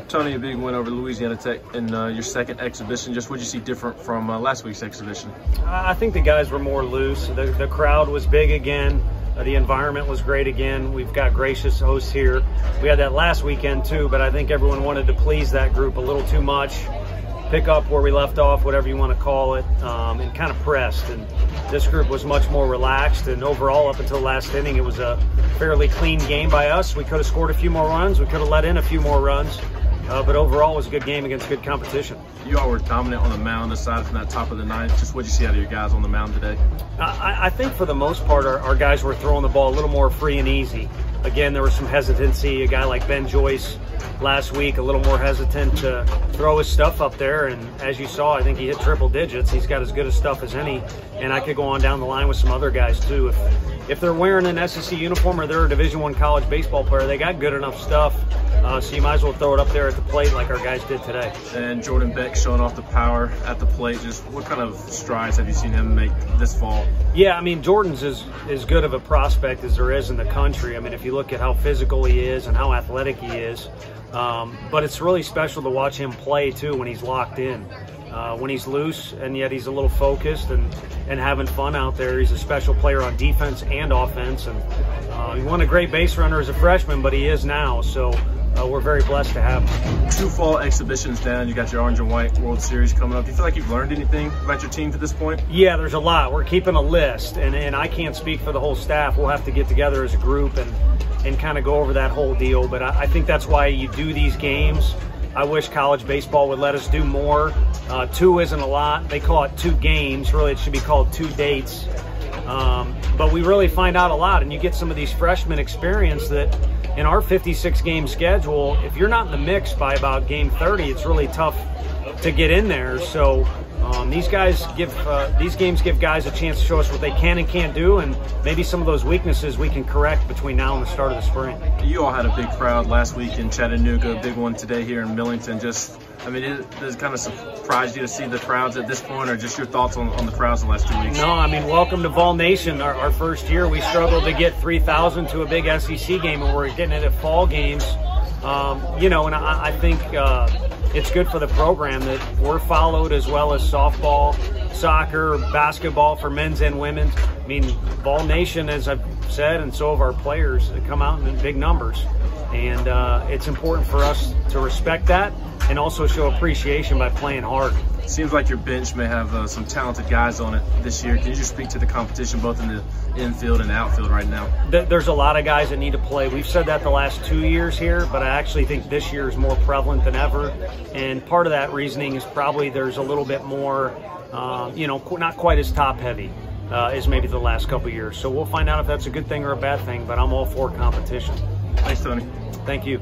Tony, a big win over Louisiana Tech in your second exhibition. Just what did you see different from last week's exhibition? I think the guys were more loose. The crowd was big again. The environment was great again. We've got gracious hosts here. We had that last weekend too, but I think everyone wanted to please that group a little too much. Pick up where we left off, whatever you want to call it, and kind of pressed. And this group was much more relaxed, and overall, up until last inning, it was a fairly clean game by us. We could have scored a few more runs. We could have let in a few more runs. But overall, it was a good game against good competition. You all were dominant on the mound aside from that top of the ninth. Just what did you see out of your guys on the mound today? I think for the most part, our guys were throwing the ball a little more free and easy. Again, there was some hesitancy. A guy like Ben Joyce last week, a little more hesitant to throw his stuff up there. And as you saw, I think he hit triple digits. He's got as good a stuff as any. And I could go on down the line with some other guys too. If they're wearing an SEC uniform or they're a Division I college baseball player, they got good enough stuff. So you might as well throw it up there at the plate like our guys did today. And Jordan Beck showing off the power at the plate. Just what kind of strides have you seen him make this fall? Yeah, I mean, Jordan's as good of a prospect as there is in the country. I mean, if you look at how physical he is and how athletic he is. But it's really special to watch him play, too, when he's locked in. When he's loose and yet he's a little focused and having fun out there. He's a special player on defense and offense. And he won a great base runner as a freshman, but he is now. So we're very blessed to have him. 2 fall exhibitions down. You got your Orange and White World Series coming up. Do you feel like you've learned anything about your team to this point? Yeah, there's a lot. We're keeping a list, and I can't speak for the whole staff. We'll have to get together as a group and kind of go over that whole deal. But I think that's why you do these games. I wish college baseball would let us do more. 2 isn't a lot. They call it 2 games. Really, it should be called 2 dates. But we really find out a lot, and you get some of these freshmen experience that in our 56-game schedule, if you're not in the mix by about game 30, it's really tough to get in there. So these games give guys a chance to show us what they can and can't do, and maybe some of those weaknesses we can correct between now and the start of the spring. You all had a big crowd last week in Chattanooga, a big one today here in Millington. I mean, does it kind of surprise you to see the crowds at this point, or just your thoughts on the crowds the last 2 weeks? No, I mean, welcome to Vol Nation. Our first year, we struggled to get 3,000 to a big SEC game, and we're getting it at fall games. You know, and I think it's good for the program that we're followed as well as softball, soccer, basketball for men's and women's. I mean, Vol Nation, as I've said, and so have our players, come out in big numbers. And it's important for us to respect that and also show appreciation by playing hard. Seems like your bench may have some talented guys on it this year. Can you just speak to the competition both in the infield and outfield right now? There's a lot of guys that need to play. We've said that the last 2 years here, but I actually think this year is more prevalent than ever. And part of that reasoning is probably there's a little bit more, you know, not quite as top heavy as maybe the last couple of years. So we'll find out if that's a good thing or a bad thing, but I'm all for competition. Thanks, Tony. Thank you.